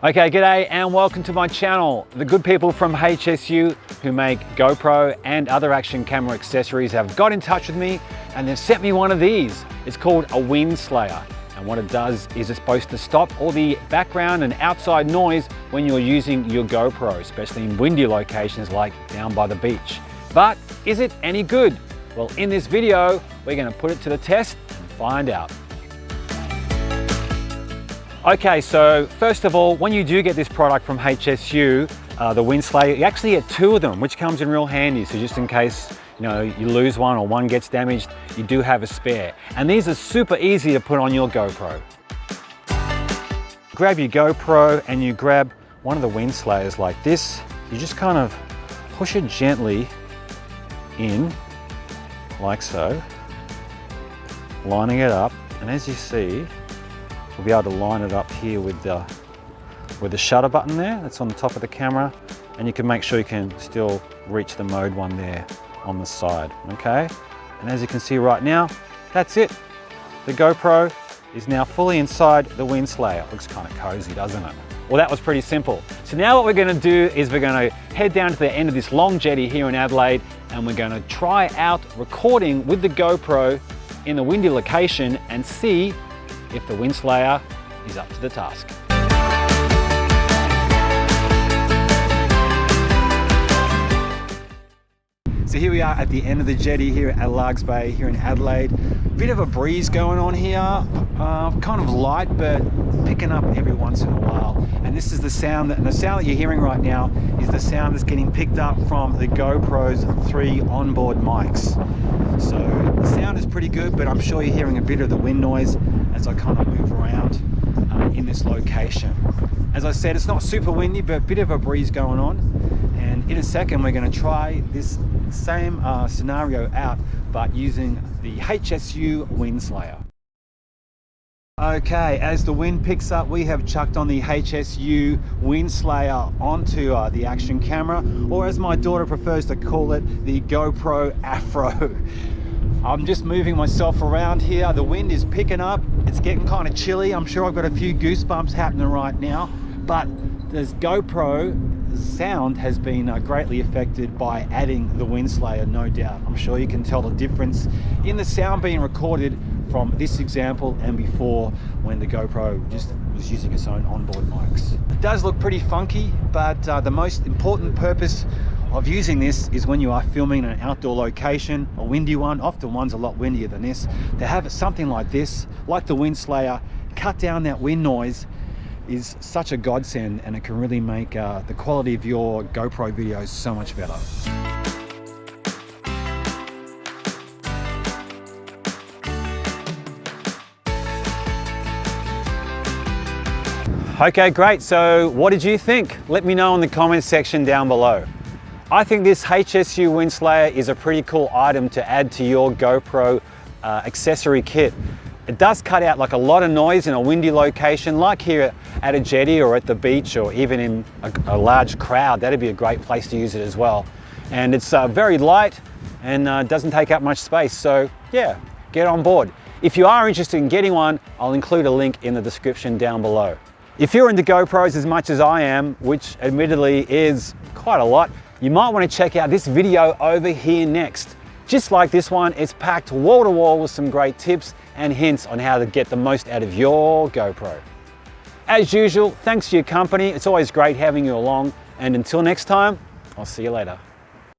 Okay, g'day and welcome to my channel. The good people from HSU who make GoPro and other action camera accessories have got in touch with me and they've sent me one of these. It's called a Windslayer. And what it does is it's supposed to stop all the background and outside noise when you're using your GoPro, especially in windy locations like down by the beach. But is it any good? Well, in this video, we're gonna put it to the test and find out. Okay, so first of all, when you do get this product from HSU, the Windslayer, you actually get two of them, which comes in real handy. So just in case you lose one or one gets damaged, you do have a spare. And these are super easy to put on your GoPro. Grab your GoPro and you grab one of the Windslayers like this. You just kind of push it gently in, like so, lining it up. And as you see, we'll be able to line it up here with the shutter button there that's on the top of the camera, and you can make sure you can still reach the mode one there on the side, okay? And as you can see right now, that's it. The GoPro is now fully inside the Windslayer. Looks kind of cozy, doesn't it? Well, that was pretty simple. So now what we're gonna do is we're gonna head down to the end of this long jetty here in Adelaide, and we're gonna try out recording with the GoPro in a windy location and see if the Windslayer is up to the task. So here we are at the end of the jetty here at Largs Bay here in Adelaide. Bit of a breeze going on here, kind of light but picking up every once in a while. And this is the sound that you're hearing right now is the sound that's getting picked up from the GoPro's 3 onboard mics. So the sound is pretty good, but I'm sure you're hearing a bit of the wind noise as I kind of move around in this location. As I said, it's not super windy, but a bit of a breeze going on. And in a second, we're going to try this same scenario out, but using the HSU Windslayer. Okay, as the wind picks up, we have chucked on the HSU Windslayer onto the action camera, or as my daughter prefers to call it, the GoPro Afro. I'm just moving myself around here. The wind is picking up. It's getting kind of chilly. I'm sure I've got a few goosebumps happening right now, but this GoPro sound has been greatly affected by adding the Windslayer, no doubt. I'm sure you can tell the difference in the sound being recorded from this example and before when the GoPro just was using its own onboard mics. It does look pretty funky, but the most important purpose of using this is when you are filming in an outdoor location, a windy one, often one's a lot windier than this, to have something like this, like the Windslayer, cut down that wind noise is such a godsend, and it can really make the quality of your GoPro videos so much better. Okay, great. So what did you think? Let me know in the comments section down below. I think this HSU Windslayer is a pretty cool item to add to your GoPro accessory kit. It does cut out like a lot of noise in a windy location, like here at a jetty or at the beach, or even in a large crowd. That'd be a great place to use it as well. And it's very light and doesn't take up much space. So yeah, get on board. If you are interested in getting one, I'll include a link in the description down below. If you're into GoPros as much as I am, which admittedly is quite a lot, you might want to check out this video over here next. Just like this one, it's packed wall to wall with some great tips and hints on how to get the most out of your GoPro. As usual, thanks for your company. It's always great having you along. And until next time, I'll see you later.